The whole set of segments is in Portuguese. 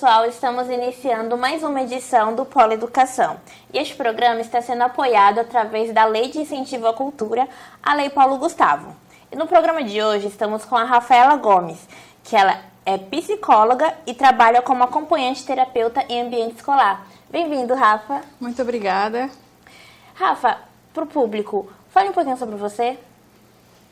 pessoal, estamos iniciando mais uma edição do Polo Educação. E este programa está sendo apoiado através da Lei de Incentivo à Cultura, a Lei Paulo Gustavo. E no programa de hoje estamos com a Rafaela Gomes, que ela é psicóloga e trabalha como acompanhante terapeuta em ambiente escolar. Bem-vindo, Rafa. Muito obrigada. Rafa, para o público, fale um pouquinho sobre você.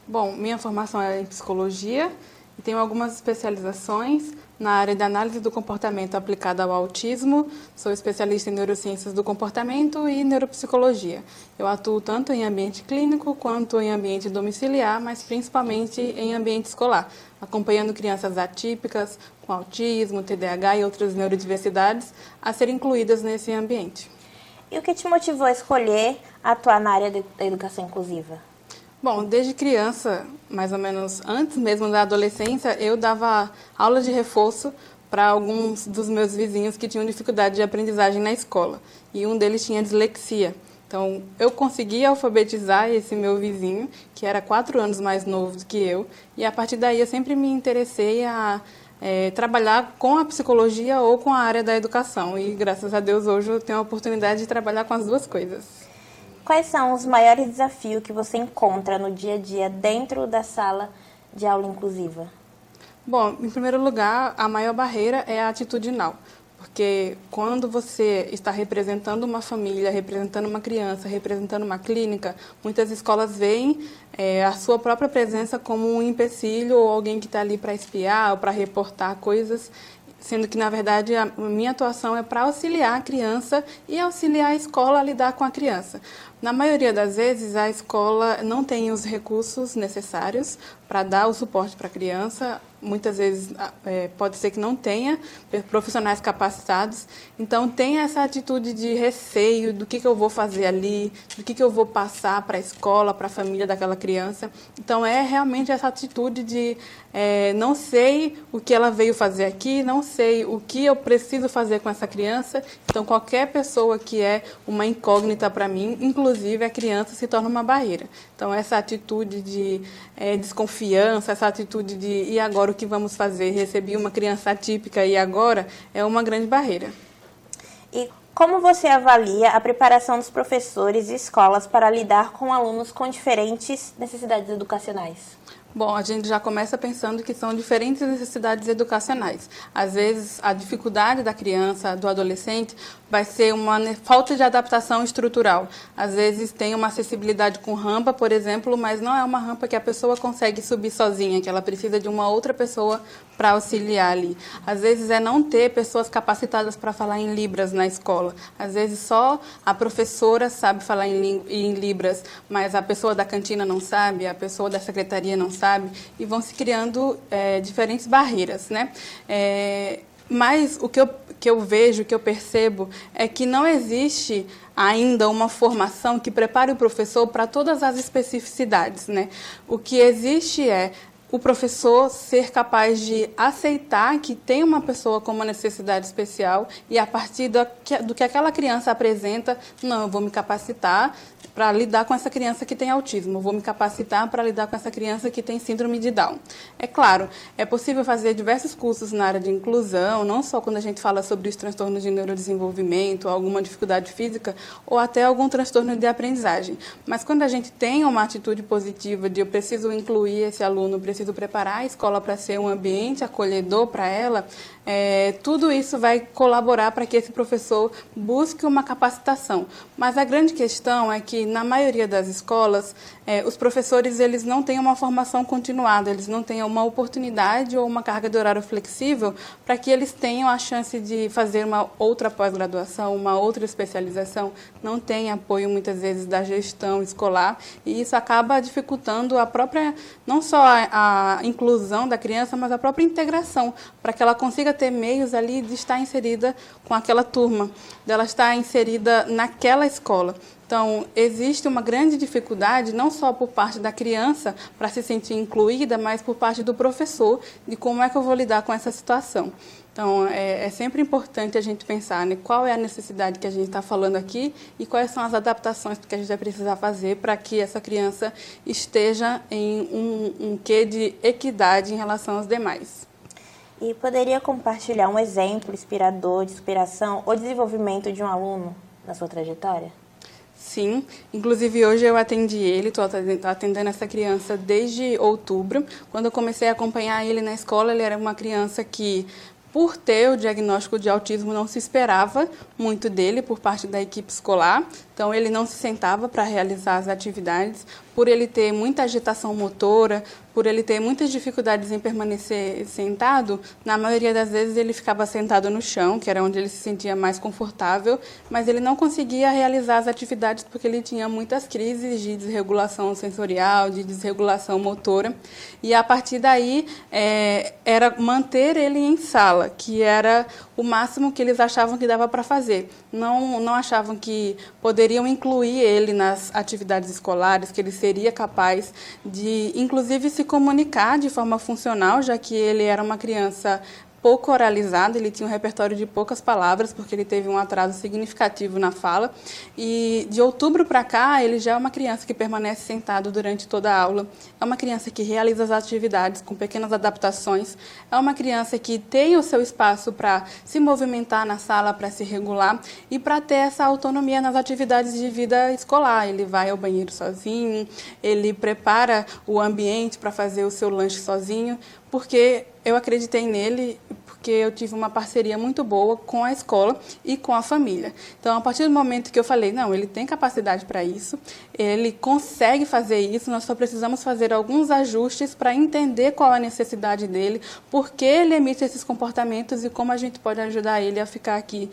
Bom, minha formação é em psicologia e tenho algumas especializações na área de análise do comportamento aplicada ao autismo. Sou especialista em neurociências do comportamento e neuropsicologia. Eu atuo tanto em ambiente clínico quanto em ambiente domiciliar, mas principalmente em ambiente escolar, acompanhando crianças atípicas, com autismo, TDAH e outras neurodiversidades a serem incluídas nesse ambiente. E o que te motivou a escolher atuar na área da educação inclusiva? Bom, desde criança, mais ou menos antes mesmo da adolescência, eu dava aula de reforço para alguns dos meus vizinhos que tinham dificuldade de aprendizagem na escola. E um deles tinha dislexia. Então, eu consegui alfabetizar esse meu vizinho, que era 4 anos mais novo do que eu. E a partir daí eu sempre me interessei a trabalhar com a psicologia ou com a área da educação. E graças a Deus hoje eu tenho a oportunidade de trabalhar com as duas coisas. Quais são os maiores desafios que você encontra no dia a dia dentro da sala de aula inclusiva? Bom, em primeiro lugar, a maior barreira é a atitudinal. Porque quando você está representando uma família, representando uma criança, representando uma clínica, muitas escolas veem a sua própria presença como um empecilho ou alguém que está ali para espiar ou para reportar coisas, sendo que, na verdade, a minha atuação é para auxiliar a criança e auxiliar a escola a lidar com a criança. Na maioria das vezes, a escola não tem os recursos necessários para dar o suporte para a criança. Muitas vezes pode ser que não tenha profissionais capacitados. Então, tem essa atitude de receio do que eu vou fazer ali, do que eu vou passar para a escola, para a família daquela criança. Então, é realmente essa atitude de não sei o que ela veio fazer aqui, não sei o que eu preciso fazer com essa criança. Então, qualquer pessoa que é uma incógnita para mim, inclusive a criança, se torna uma barreira. Então, essa atitude de desconfiança, essa atitude de e agora o que vamos fazer? Recebi uma criança atípica e agora é uma grande barreira. E como você avalia a preparação dos professores e escolas para lidar com alunos com diferentes necessidades educacionais? Bom, a gente já começa pensando que são diferentes necessidades educacionais. Às vezes, a dificuldade da criança, do adolescente, vai ser uma falta de adaptação estrutural. Às vezes, tem uma acessibilidade com rampa, por exemplo, mas não é uma rampa que a pessoa consegue subir sozinha, que ela precisa de uma outra pessoa para auxiliar ali. Às vezes, é não ter pessoas capacitadas para falar em Libras na escola. Às vezes, só a professora sabe falar em Libras, mas a pessoa da cantina não sabe, a pessoa da secretaria não sabe, e vão se criando diferentes barreiras, né? Mas o que eu vejo, o que eu percebo, é que não existe ainda uma formação que prepare o professor para todas as especificidades, né? O que existe é o professor ser capaz de aceitar que tem uma pessoa com uma necessidade especial e, a partir do que aquela criança apresenta, não, eu vou me capacitar para lidar com essa criança que tem autismo, eu vou me capacitar para lidar com essa criança que tem síndrome de Down. É claro, é possível fazer diversos cursos na área de inclusão, não só quando a gente fala sobre os transtornos de neurodesenvolvimento, alguma dificuldade física ou até algum transtorno de aprendizagem. Mas quando a gente tem uma atitude positiva de eu preciso incluir esse aluno, preciso preparar a escola para ser um ambiente acolhedor para ela, tudo isso vai colaborar para que esse professor busque uma capacitação. Mas a grande questão é que, na maioria das escolas, os professores eles não têm uma formação continuada, eles não têm uma oportunidade ou uma carga de horário flexível para que eles tenham a chance de fazer uma outra pós-graduação, uma outra especialização. Não tem apoio, muitas vezes, da gestão escolar, e isso acaba dificultando a própria, não só a inclusão da criança, mas a própria integração, para que ela consiga ter meios ali de estar inserida com aquela turma, dela estar inserida naquela escola. Então, existe uma grande dificuldade, não só por parte da criança para se sentir incluída, mas por parte do professor, de como é que eu vou lidar com essa situação. Então, é sempre importante a gente pensar, né, qual é a necessidade que a gente está falando aqui e quais são as adaptações que a gente vai precisar fazer para que essa criança esteja em um quê de equidade em relação aos demais. E poderia compartilhar um exemplo inspirador, de inspiração ou desenvolvimento de um aluno na sua trajetória? Sim, inclusive hoje eu atendi ele, estou atendendo essa criança desde outubro. Quando eu comecei a acompanhar ele na escola, ele era uma criança que, por ter o diagnóstico de autismo, não se esperava muito dele por parte da equipe escolar. Então, ele não se sentava para realizar as atividades, por ele ter muita agitação motora, por ele ter muitas dificuldades em permanecer sentado. Na maioria das vezes, ele ficava sentado no chão, que era onde ele se sentia mais confortável, mas ele não conseguia realizar as atividades porque ele tinha muitas crises de desregulação sensorial, de desregulação motora. E, a partir daí, era manter ele em sala, que era o máximo que eles achavam que dava para fazer. Não achavam que poderiam incluir ele nas atividades escolares, que ele seria capaz de, inclusive, se comunicar de forma funcional, já que ele era uma criança pouco oralizado, ele tinha um repertório de poucas palavras, porque ele teve um atraso significativo na fala. E de outubro para cá, ele já é uma criança que permanece sentado durante toda a aula. É uma criança que realiza as atividades com pequenas adaptações. É uma criança que tem o seu espaço para se movimentar na sala, para se regular e para ter essa autonomia nas atividades de vida escolar. Ele vai ao banheiro sozinho, ele prepara o ambiente para fazer o seu lanche sozinho, porque eu acreditei nele, porque eu tive uma parceria muito boa com a escola e com a família. Então, a partir do momento que eu falei, não, ele tem capacidade para isso, ele consegue fazer isso, nós só precisamos fazer alguns ajustes para entender qual a necessidade dele, por que ele emite esses comportamentos e como a gente pode ajudar ele a ficar aqui,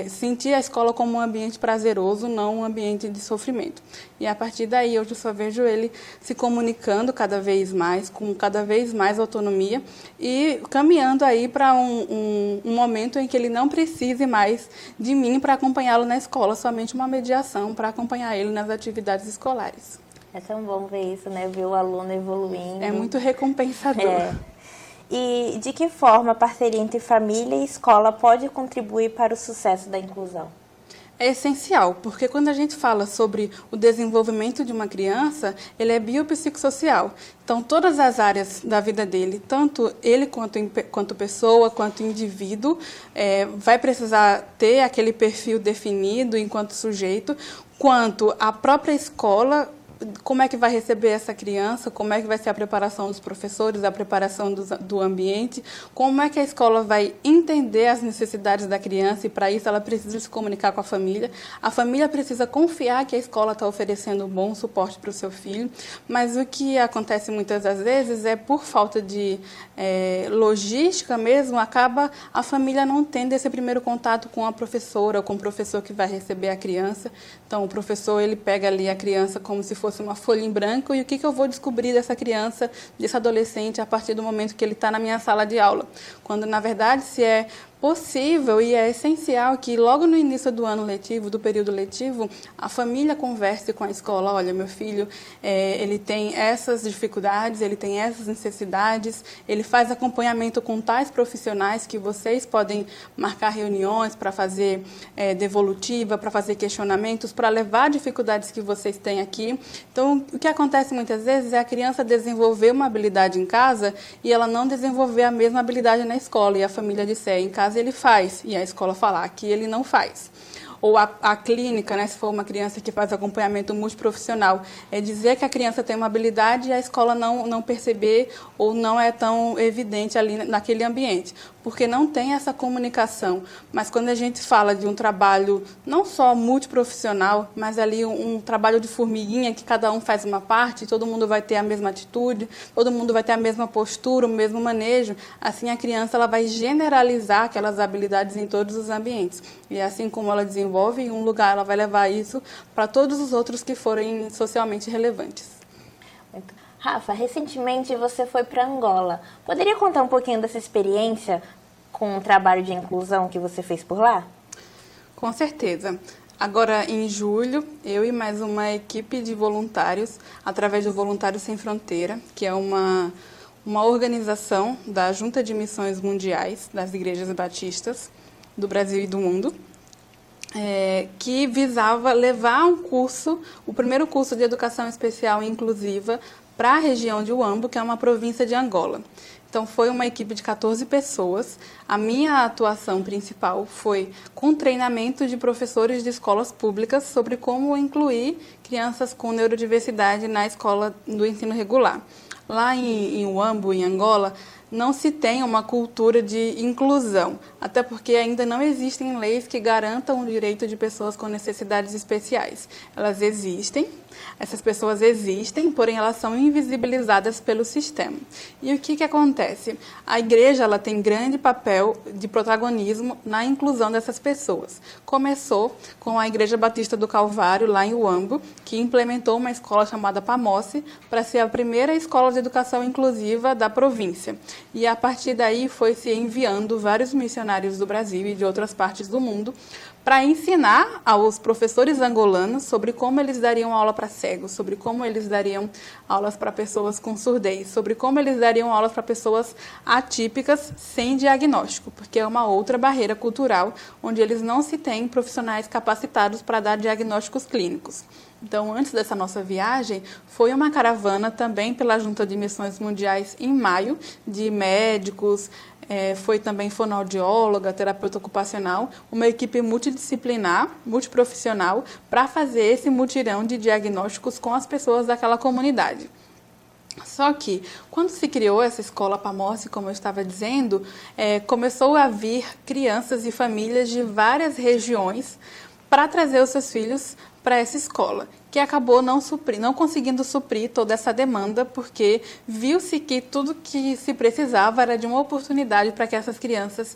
sentir a escola como um ambiente prazeroso, não um ambiente de sofrimento. E a partir daí, eu só vejo ele se comunicando cada vez mais, com cada vez mais autonomia e caminhando aí para um momento em que ele não precise mais de mim para acompanhá-lo na escola, somente uma mediação para acompanhar ele nas atividades escolares. É tão bom ver isso, né? Ver o aluno evoluindo. É muito recompensador. E de que forma a parceria entre família e escola pode contribuir para o sucesso da inclusão? É essencial, porque quando a gente fala sobre o desenvolvimento de uma criança, ele é biopsicossocial. Então, todas as áreas da vida dele, tanto ele quanto pessoa, quanto indivíduo, vai precisar ter aquele perfil definido enquanto sujeito, quanto a própria escola, como é que vai receber essa criança, como é que vai ser a preparação dos professores, a preparação do ambiente, como é que a escola vai entender as necessidades da criança e, para isso, ela precisa se comunicar com a família precisa confiar que a escola está oferecendo um bom suporte para o seu filho, mas o que acontece muitas das vezes é, por falta de logística mesmo, acaba a família não tendo esse primeiro contato com a professora, ou com o professor que vai receber a criança. Então, o professor, ele pega ali a criança como se fosse uma folha em branco, e o que eu vou descobrir dessa criança, desse adolescente, a partir do momento que ele está na minha sala de aula? Quando, na verdade, se é possível e é essencial que logo no início do ano letivo, do período letivo, a família converse com a escola. Olha, meu filho, ele tem essas dificuldades, ele tem essas necessidades, ele faz acompanhamento com tais profissionais que vocês podem marcar reuniões para fazer devolutiva, para fazer questionamentos, para levar dificuldades que vocês têm aqui. Então, o que acontece muitas vezes é a criança desenvolver uma habilidade em casa e ela não desenvolver a mesma habilidade na escola, e a família disser, em casa ele faz, e a escola falar que ele não faz. Ou a clínica, né, se for uma criança que faz acompanhamento multiprofissional, é dizer que a criança tem uma habilidade e a escola não perceber ou não é tão evidente ali naquele ambiente, porque não tem essa comunicação. Mas quando a gente fala de um trabalho não só multiprofissional, mas ali um trabalho de formiguinha, que cada um faz uma parte, todo mundo vai ter a mesma atitude, todo mundo vai ter a mesma postura, o mesmo manejo, assim a criança ela vai generalizar aquelas habilidades em todos os ambientes. E assim como ela desenvolve em um lugar, ela vai levar isso para todos os outros que forem socialmente relevantes. Rafa, recentemente você foi para Angola. Poderia contar um pouquinho dessa experiência com o trabalho de inclusão que você fez por lá? Com certeza. Agora, em julho, eu e mais uma equipe de voluntários, através do Voluntários Sem Fronteira, que é uma organização da Junta de Missões Mundiais das Igrejas Batistas do Brasil e do mundo, que visava levar o primeiro curso de educação especial e inclusiva para a região de Huambo, que é uma província de Angola. Então, foi uma equipe de 14 pessoas. A minha atuação principal foi com treinamento de professores de escolas públicas sobre como incluir crianças com neurodiversidade na escola do ensino regular. Lá em Huambo, em Angola, não se tem uma cultura de inclusão, até porque ainda não existem leis que garantam o direito de pessoas com necessidades especiais. Elas existem, essas pessoas existem, porém elas são invisibilizadas pelo sistema. E o que acontece? A igreja ela tem grande papel de protagonismo na inclusão dessas pessoas. Começou com a Igreja Batista do Calvário, lá em Huambo, que implementou uma escola chamada PAMOSSE para ser a primeira escola de educação inclusiva da província. E a partir daí foi se enviando vários missionários do Brasil e de outras partes do mundo para ensinar aos professores angolanos sobre como eles dariam aula para cegos, sobre como eles dariam aulas para pessoas com surdez, sobre como eles dariam aulas para pessoas atípicas sem diagnóstico, porque é uma outra barreira cultural onde eles não se têm profissionais capacitados para dar diagnósticos clínicos. Então, antes dessa nossa viagem, foi uma caravana também pela Junta de Missões Mundiais em maio, de médicos, foi também fonoaudióloga, terapeuta ocupacional, uma equipe multidisciplinar, multiprofissional, para fazer esse mutirão de diagnósticos com as pessoas daquela comunidade. Só que, quando se criou essa escola PAMOSSE, como eu estava dizendo, começou a vir crianças e famílias de várias regiões para trazer os seus filhos para essa escola, que acabou não conseguindo suprir toda essa demanda, porque viu-se que tudo que se precisava era de uma oportunidade para que essas crianças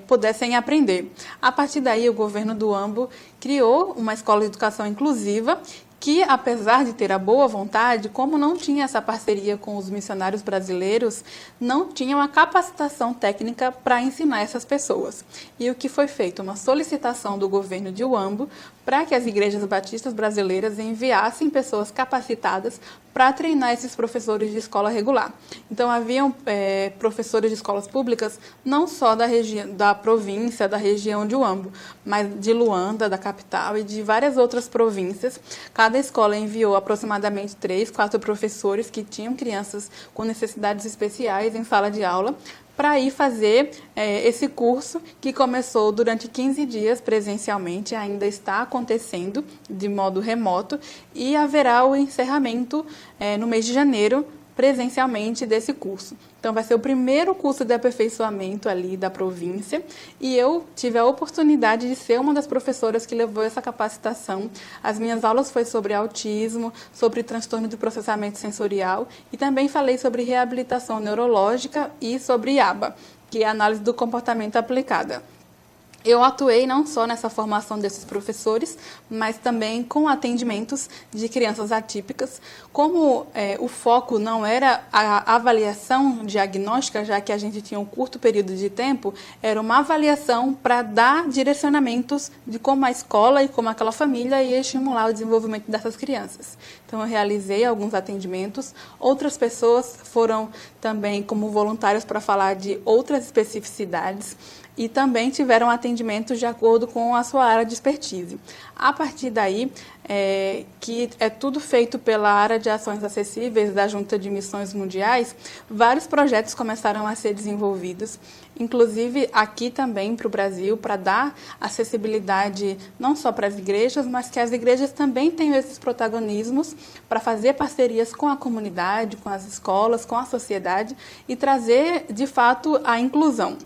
pudessem aprender. A partir daí, o governo do Huambo criou uma escola de educação inclusiva, que, apesar de ter a boa vontade, como não tinha essa parceria com os missionários brasileiros, não tinha uma capacitação técnica para ensinar essas pessoas. E o que foi feito? Uma solicitação do governo de Huambo para que as igrejas batistas brasileiras enviassem pessoas capacitadas para treinar esses professores de escola regular. Então, haviam professores de escolas públicas não só da província, da região de Huambo, mas de Luanda, da capital, e de várias outras províncias. Cada escola enviou aproximadamente 3, 4 professores que tinham crianças com necessidades especiais em sala de aula, para ir fazer esse curso que começou durante 15 dias presencialmente, ainda está acontecendo de modo remoto, e haverá o encerramento no mês de janeiro, presencialmente, desse curso. Então, vai ser o primeiro curso de aperfeiçoamento ali da província, e eu tive a oportunidade de ser uma das professoras que levou essa capacitação. As minhas aulas foi sobre autismo, sobre transtorno de processamento sensorial, e também falei sobre reabilitação neurológica e sobre IABA, que é a análise do comportamento aplicada. Eu atuei não só nessa formação desses professores, mas também com atendimentos de crianças atípicas. Como o foco não era a avaliação diagnóstica, já que a gente tinha um curto período de tempo, era uma avaliação para dar direcionamentos de como a escola e como aquela família ia estimular o desenvolvimento dessas crianças. Então, eu realizei alguns atendimentos. Outras pessoas foram também como voluntários para falar de outras especificidades, e também tiveram atendimentos de acordo com a sua área de expertise. A partir daí, que é tudo feito pela área de ações acessíveis da Junta de Missões Mundiais, vários projetos começaram a ser desenvolvidos, inclusive aqui também para o Brasil, para dar acessibilidade não só para as igrejas, mas que as igrejas também tenham esses protagonismos para fazer parcerias com a comunidade, com as escolas, com a sociedade e trazer, de fato, a inclusão.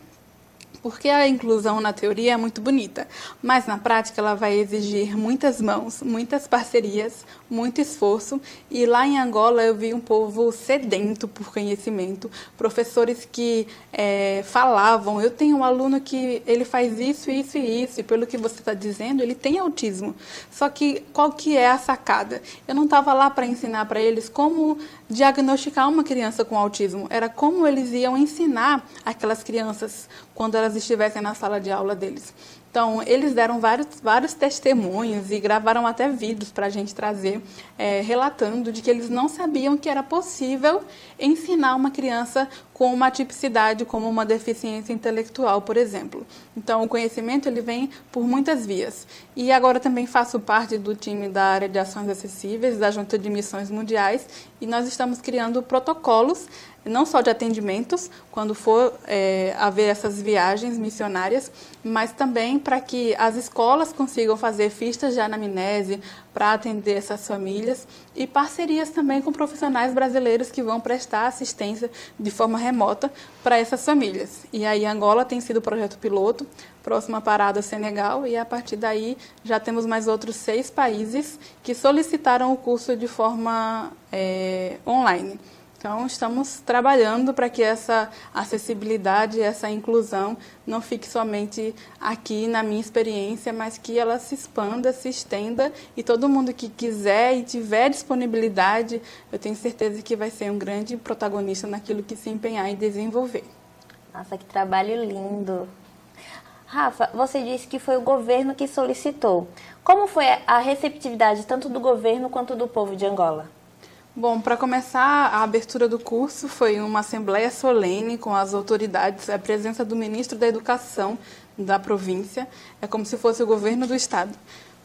Porque a inclusão na teoria é muito bonita, mas na prática ela vai exigir muitas mãos, muitas parcerias, muito esforço. E lá em Angola eu vi um povo sedento por conhecimento, professores que falavam, eu tenho um aluno que ele faz isso, isso e isso, e pelo que você está dizendo, ele tem autismo. Só que qual que é a sacada? Eu não estava lá para ensinar para eles como diagnosticar uma criança com autismo, era como eles iam ensinar aquelas crianças quando elas estivessem na sala de aula deles. Então, eles deram vários testemunhos e gravaram até vídeos para a gente trazer, relatando de que eles não sabiam que era possível ensinar uma criança com uma tipicidade, como uma deficiência intelectual, por exemplo. Então, o conhecimento ele vem por muitas vias. E agora também faço parte do time da área de ações acessíveis, da Junta de Missões Mundiais, e nós estamos criando protocolos não só de atendimentos, quando for haver essas viagens missionárias, mas também para que as escolas consigam fazer fichas de anamnese para atender essas famílias e parcerias também com profissionais brasileiros que vão prestar assistência de forma remota para essas famílias. E aí Angola tem sido o projeto piloto, próxima parada Senegal, e a partir daí já temos mais outros 6 países que solicitaram o curso de forma online. Então, estamos trabalhando para que essa acessibilidade, essa inclusão não fique somente aqui na minha experiência, mas que ela se expanda, se estenda e todo mundo que quiser e tiver disponibilidade, eu tenho certeza que vai ser um grande protagonista naquilo que se empenhar em desenvolver. Nossa, que trabalho lindo! Rafa, você disse que foi o governo que solicitou. Como foi a receptividade tanto do governo quanto do povo de Angola? Bom, para começar, a abertura do curso foi uma assembleia solene com as autoridades, a presença do ministro da Educação da província, é como se fosse o governo do estado,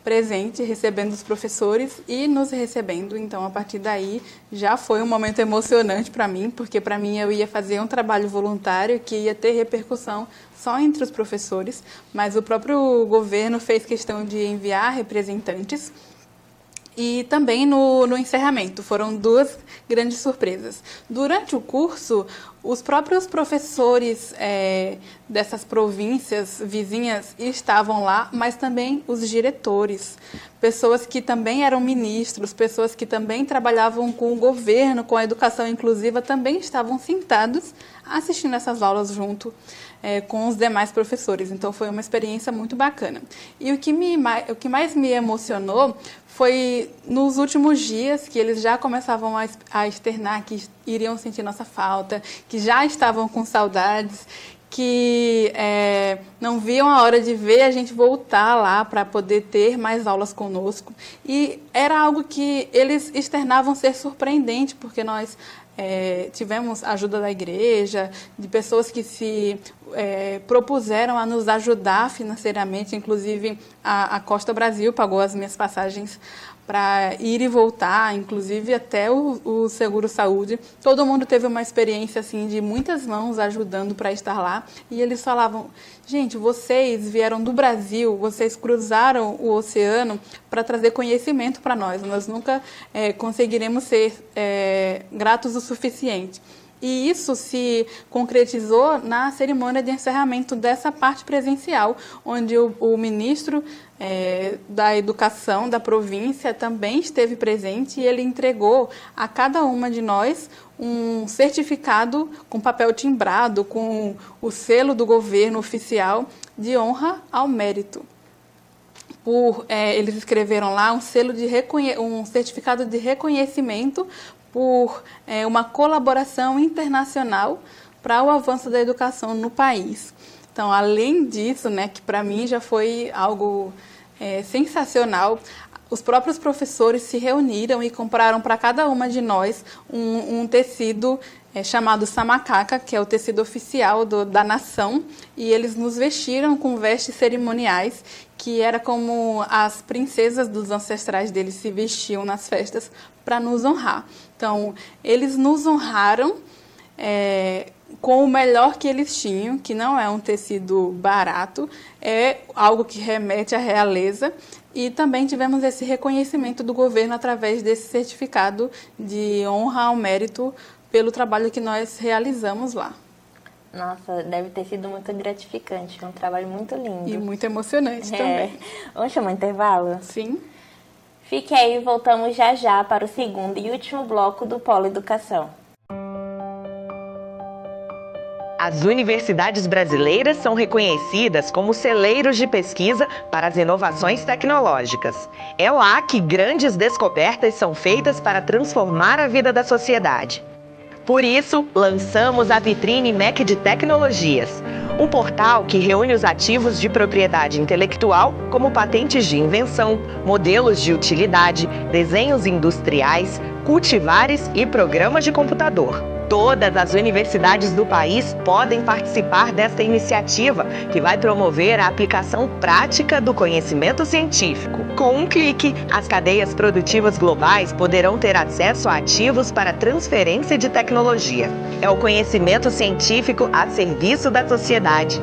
presente, recebendo os professores e nos recebendo. Então, a partir daí, já foi um momento emocionante para mim, porque para mim eu ia fazer um trabalho voluntário que ia ter repercussão só entre os professores, mas o próprio governo fez questão de enviar representantes. E também no encerramento, foram 2 grandes surpresas. Durante o curso, os próprios professores dessas províncias vizinhas estavam lá, mas também os diretores, pessoas que também eram ministros, pessoas que também trabalhavam com o governo, com a educação inclusiva, também estavam sentados assistindo essas aulas junto com os demais professores. Então, foi uma experiência muito bacana. E o que mais me emocionou foi nos últimos dias que eles já começavam a externar que iriam sentir nossa falta, que já estavam com saudades, que não viam a hora de ver a gente voltar lá para poder ter mais aulas conosco. E era algo que eles externavam ser surpreendente, porque nós tivemos a ajuda da igreja, de pessoas que se propuseram a nos ajudar financeiramente, inclusive a Costa Brasil pagou as minhas passagens para ir e voltar, inclusive até o Seguro Saúde. Todo mundo teve uma experiência assim de muitas mãos ajudando para estar lá, e eles falavam: gente, vocês vieram do Brasil, vocês cruzaram o oceano para trazer conhecimento para nós nunca conseguiremos ser gratos o suficiente. E isso se concretizou na cerimônia de encerramento dessa parte presencial, onde o ministro da Educação da província também esteve presente, e ele entregou a cada uma de nós um certificado com papel timbrado, com o selo do governo oficial de honra ao mérito. Eles escreveram lá um certificado de reconhecimento por uma colaboração internacional para o avanço da educação no país. Então, além disso, que para mim já foi algo sensacional, os próprios professores se reuniram e compraram para cada uma de nós um tecido chamado samacaca, que é o tecido oficial da nação, e eles nos vestiram com vestes cerimoniais, que era como as princesas dos ancestrais deles se vestiam nas festas para nos honrar. Então, eles nos honraram com o melhor que eles tinham, que não é um tecido barato, é algo que remete à realeza, e também tivemos esse reconhecimento do governo através desse certificado de honra ao mérito pelo trabalho que nós realizamos lá. Nossa, deve ter sido muito gratificante, é um trabalho muito lindo. E muito emocionante também. Vamos chamar um intervalo? Sim. Fique aí, voltamos já já para o segundo e último bloco do Polo Educação. As universidades brasileiras são reconhecidas como celeiros de pesquisa para as inovações tecnológicas. É lá que grandes descobertas são feitas para transformar a vida da sociedade. Por isso, lançamos a Vitrine MEC de Tecnologias, um portal que reúne os ativos de propriedade intelectual, como patentes de invenção, modelos de utilidade, desenhos industriais, cultivares e programas de computador. Todas as universidades do país podem participar desta iniciativa, que vai promover a aplicação prática do conhecimento científico. Com um clique, as cadeias produtivas globais poderão ter acesso a ativos para transferência de tecnologia. É o conhecimento científico a serviço da sociedade.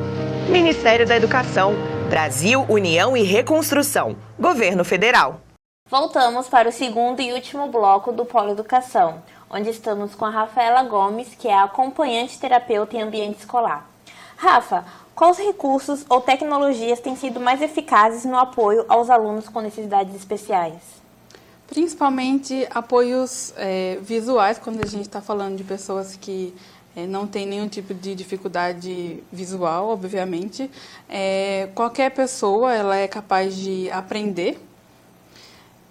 Ministério da Educação, Brasil, União e Reconstrução, Governo Federal. Voltamos para o segundo e último bloco do Polo Educação, onde estamos com a Rafaela Gomes, que é acompanhante terapeuta em ambiente escolar. Rafa, quais recursos ou tecnologias têm sido mais eficazes no apoio aos alunos com necessidades especiais? Principalmente apoios visuais, quando a gente está falando de pessoas que não têm nenhum tipo de dificuldade visual, obviamente. Qualquer pessoa ela é capaz de aprender.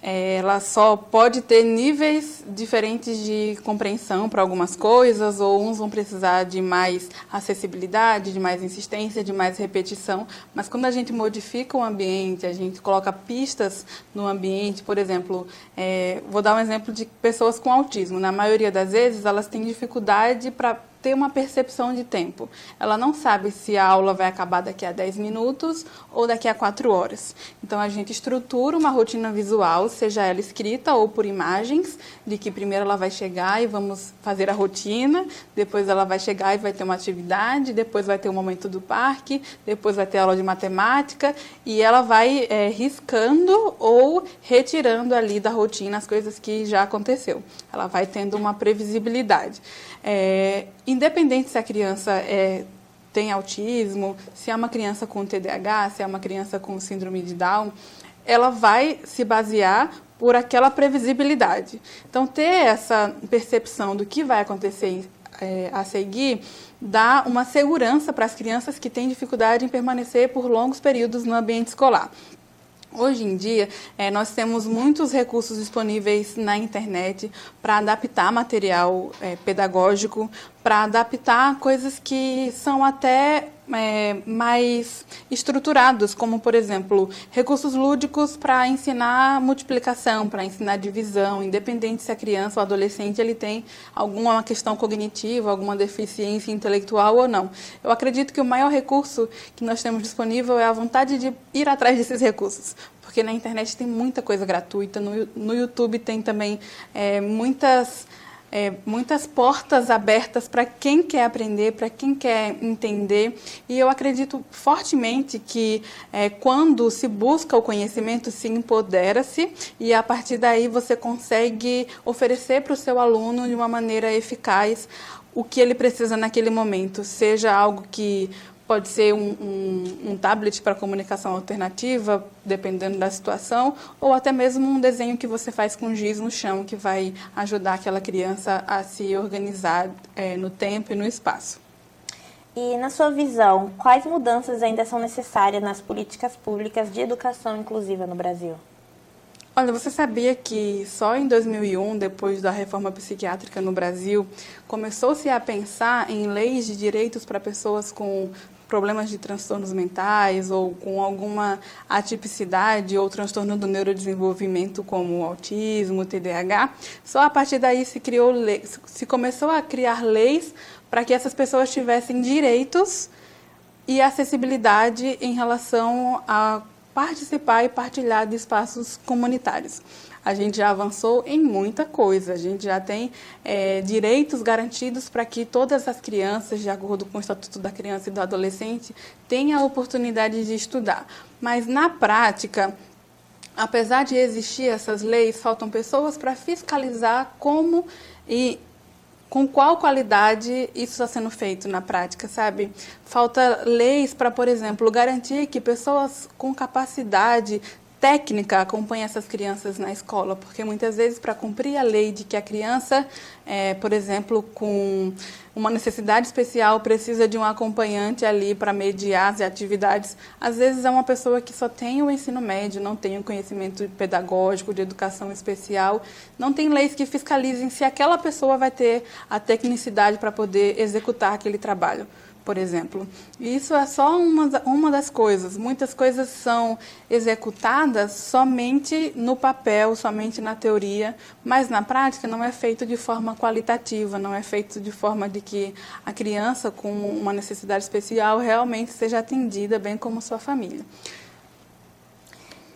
Ela só pode ter níveis diferentes de compreensão para algumas coisas, ou uns vão precisar de mais acessibilidade, de mais insistência, de mais repetição. Mas quando a gente modifica o ambiente, a gente coloca pistas no ambiente, por exemplo, vou dar um exemplo de pessoas com autismo. Na maioria das vezes, elas têm dificuldade para ter uma percepção de tempo. Ela não sabe se a aula vai acabar daqui a 10 minutos ou daqui a 4 horas. Então, a gente estrutura uma rotina visual, seja ela escrita ou por imagens, de que primeiro ela vai chegar e vamos fazer a rotina, depois ela vai chegar e vai ter uma atividade, depois vai ter o momento do parque, depois vai ter aula de matemática, e ela vai riscando ou retirando ali da rotina as coisas que já aconteceu. Ela vai tendo uma previsibilidade. Independente se a criança tem autismo, se é uma criança com TDAH, se é uma criança com síndrome de Down, ela vai se basear por aquela previsibilidade. Então, ter essa percepção do que vai acontecer a seguir dá uma segurança para as crianças que têm dificuldade em permanecer por longos períodos no ambiente escolar. Hoje em dia, nós temos muitos recursos disponíveis na internet para adaptar material pedagógico, para adaptar coisas que são até mais estruturados, como, por exemplo, recursos lúdicos para ensinar multiplicação, para ensinar divisão, independente se a criança ou adolescente ele tem alguma questão cognitiva, alguma deficiência intelectual ou não. Eu acredito que o maior recurso que nós temos disponível é a vontade de ir atrás desses recursos, porque na internet tem muita coisa gratuita, no YouTube tem também muitas portas abertas para quem quer aprender, para quem quer entender. E eu acredito fortemente que quando se busca o conhecimento, se empodera-se e a partir daí você consegue oferecer para o seu aluno de uma maneira eficaz o que ele precisa naquele momento, seja algo que pode ser um tablet para comunicação alternativa, dependendo da situação, ou até mesmo um desenho que você faz com giz no chão, que vai ajudar aquela criança a se organizar no tempo e no espaço. E, na sua visão, quais mudanças ainda são necessárias nas políticas públicas de educação inclusiva no Brasil? Olha, você sabia que só em 2001, depois da reforma psiquiátrica no Brasil, começou-se a pensar em leis de direitos para pessoas com problemas de transtornos mentais ou com alguma atipicidade ou transtorno do neurodesenvolvimento como autismo, TDAH? Só a partir daí se começou a criar leis para que essas pessoas tivessem direitos e acessibilidade em relação a participar e partilhar de espaços comunitários. A gente já avançou em muita coisa, a gente já tem direitos garantidos para que todas as crianças, de acordo com o Estatuto da Criança e do Adolescente, tenham a oportunidade de estudar. Mas, na prática, apesar de existir essas leis, faltam pessoas para fiscalizar como e com qual qualidade isso está sendo feito na prática, sabe? Falta leis para, por exemplo, garantir que pessoas com capacidade técnica acompanhem essas crianças na escola, porque muitas vezes para cumprir a lei de que a criança, por exemplo, com uma necessidade especial precisa de um acompanhante ali para mediar as atividades, às vezes é uma pessoa que só tem o ensino médio, não tem o conhecimento pedagógico, de educação especial, não tem leis que fiscalizem se aquela pessoa vai ter a tecnicidade para poder executar aquele trabalho. por exemplo. E isso é só uma das coisas. Muitas coisas são executadas somente no papel, somente na teoria, mas na prática não é feito de forma qualitativa, não é feito de forma de que a criança com uma necessidade especial realmente seja atendida, bem como sua família.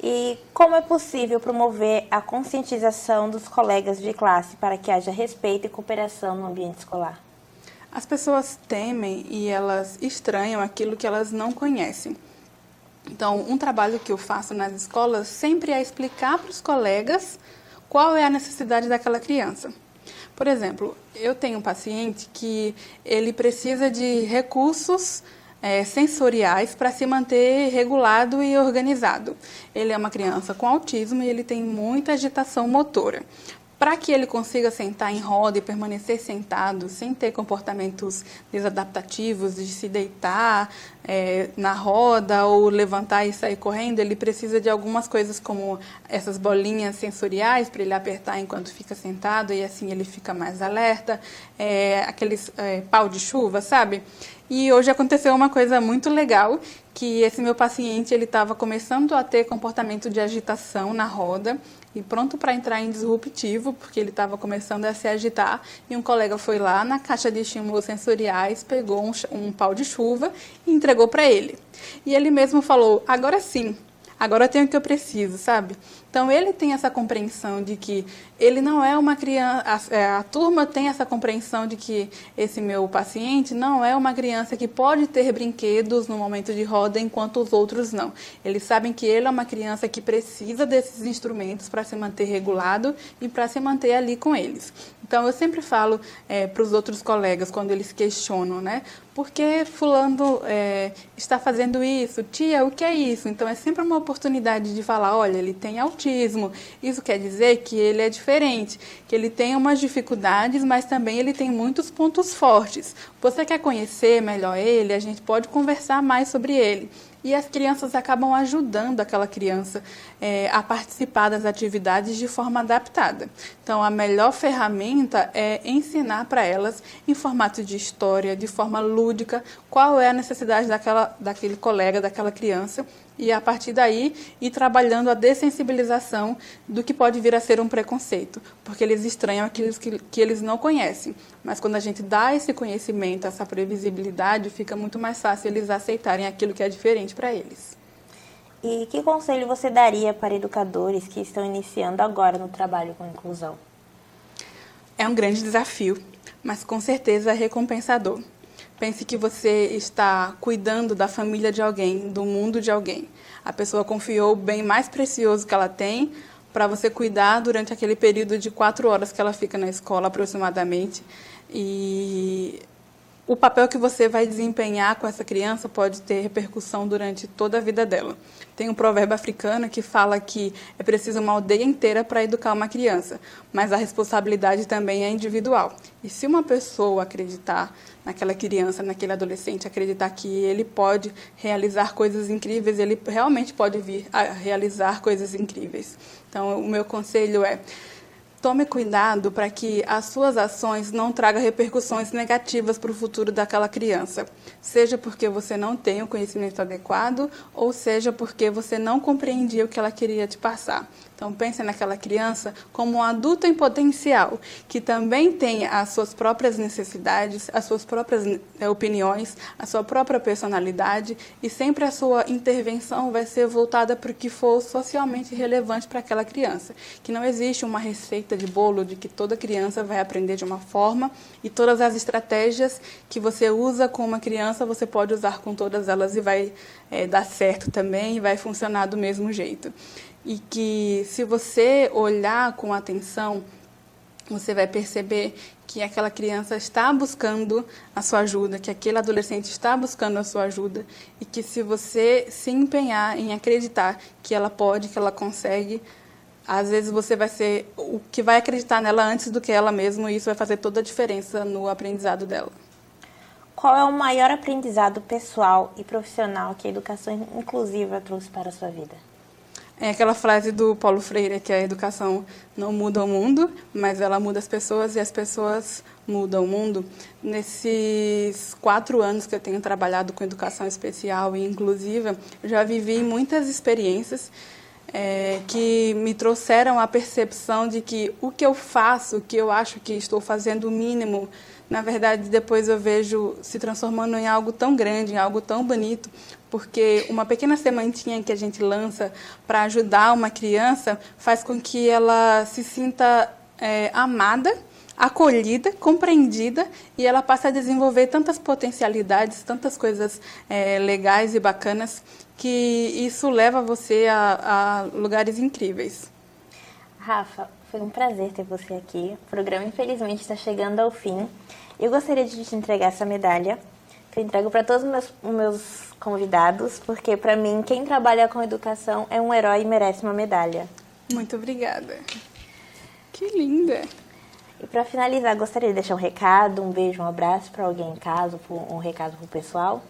E como é possível promover a conscientização dos colegas de classe para que haja respeito e cooperação no ambiente escolar? As pessoas temem e elas estranham aquilo que elas não conhecem. Então, um trabalho que eu faço nas escolas sempre é explicar para os colegas qual é a necessidade daquela criança. Por exemplo, eu tenho um paciente que ele precisa de recursos sensoriais para se manter regulado e organizado. Ele é uma criança com autismo e ele tem muita agitação motora. Para que ele consiga sentar em roda e permanecer sentado sem ter comportamentos desadaptativos de se deitar na roda ou levantar e sair correndo, ele precisa de algumas coisas como essas bolinhas sensoriais para ele apertar enquanto fica sentado e assim ele fica mais alerta, aqueles pau de chuva, sabe? E hoje aconteceu uma coisa muito legal, que esse meu paciente ele estava começando a ter comportamento de agitação na roda e pronto para entrar em disruptivo, porque ele estava começando a se agitar, e um colega foi lá na caixa de estímulos sensoriais, pegou um pau de chuva e entregou para ele. E ele mesmo falou, agora sim, agora eu tenho o que eu preciso, sabe? Então, ele tem essa compreensão de que ele não é uma criança, a turma tem essa compreensão de que esse meu paciente não é uma criança que pode ter brinquedos no momento de roda, enquanto os outros não. Eles sabem que ele é uma criança que precisa desses instrumentos para se manter regulado e para se manter ali com eles. Então, eu sempre falo para os outros colegas, quando eles questionam, né? Por que fulano está fazendo isso? Tia, o que é isso? Então, é sempre uma oportunidade de falar, olha, ele tem autismo. Isso quer dizer que ele é diferente, que ele tem umas dificuldades, mas também ele tem muitos pontos fortes. Você quer conhecer melhor ele? A gente pode conversar mais sobre ele. E as crianças acabam ajudando aquela criança a participar das atividades de forma adaptada. Então, a melhor ferramenta é ensinar para elas, em formato de história, de forma lúdica, qual é a necessidade daquele colega, daquela criança, e a partir daí ir trabalhando a dessensibilização do que pode vir a ser um preconceito, porque eles estranham aqueles que eles não conhecem. Mas quando a gente dá esse conhecimento, essa previsibilidade, fica muito mais fácil eles aceitarem aquilo que é diferente para eles. E que conselho você daria para educadores que estão iniciando agora no trabalho com inclusão? É um grande desafio, mas com certeza é recompensador. Pense que você está cuidando da família de alguém, do mundo de alguém. A pessoa confiou o bem mais precioso que ela tem para você cuidar durante aquele período de 4 horas que ela fica na escola, aproximadamente. E o papel que você vai desempenhar com essa criança pode ter repercussão durante toda a vida dela. Tem um provérbio africano que fala que é preciso uma aldeia inteira para educar uma criança, mas a responsabilidade também é individual. E se uma pessoa acreditar naquela criança, naquele adolescente, acreditar que ele pode realizar coisas incríveis, ele realmente pode vir a realizar coisas incríveis. Então, o meu conselho é: tome cuidado para que as suas ações não tragam repercussões negativas para o futuro daquela criança, seja porque você não tem o conhecimento adequado ou seja porque você não compreendia o que ela queria te passar. Então, pense naquela criança como um adulto em potencial, que também tem as suas próprias necessidades, as suas próprias opiniões, a sua própria personalidade, e sempre a sua intervenção vai ser voltada para o que for socialmente relevante para aquela criança. Que não existe uma receita de bolo de que toda criança vai aprender de uma forma e todas as estratégias que você usa com uma criança, você pode usar com todas elas e vai dar certo também e vai funcionar do mesmo jeito. E que se você olhar com atenção, você vai perceber que aquela criança está buscando a sua ajuda, que aquele adolescente está buscando a sua ajuda e que se você se empenhar em acreditar que ela pode, que ela consegue, às vezes você vai ser o que vai acreditar nela antes do que ela mesma, e isso vai fazer toda a diferença no aprendizado dela. Qual é o maior aprendizado pessoal e profissional que a educação inclusiva trouxe para a sua vida? É aquela frase do Paulo Freire, que a educação não muda o mundo, mas ela muda as pessoas e as pessoas mudam o mundo. Nesses 4 anos que eu tenho trabalhado com educação especial e inclusiva, eu já vivi muitas experiências que me trouxeram a percepção de que o que eu faço, o que eu acho que estou fazendo o mínimo, na verdade, depois eu vejo se transformando em algo tão grande, em algo tão bonito, porque uma pequena sementinha que a gente lança para ajudar uma criança faz com que ela se sinta amada, acolhida, compreendida, e ela passa a desenvolver tantas potencialidades, tantas coisas legais e bacanas, que isso leva você a lugares incríveis. Rafa, foi um prazer ter você aqui. O programa, infelizmente, está chegando ao fim. Eu gostaria de te entregar essa medalha, que eu entrego para todos os meus convidados, porque, para mim, quem trabalha com educação é um herói e merece uma medalha. Muito obrigada. Que linda! E para finalizar, gostaria de deixar um recado, um beijo, um abraço para alguém em casa, um recado para o pessoal.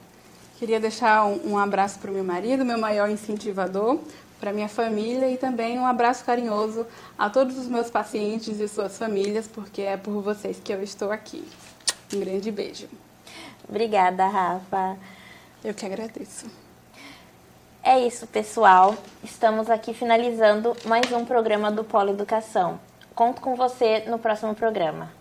Queria deixar um abraço para o meu marido, meu maior incentivador, para minha família, e também um abraço carinhoso a todos os meus pacientes e suas famílias, porque é por vocês que eu estou aqui. Um grande beijo. Obrigada, Rafa. Eu que agradeço. É isso, pessoal. Estamos aqui finalizando mais um programa do Polo Educação. Conto com você no próximo programa.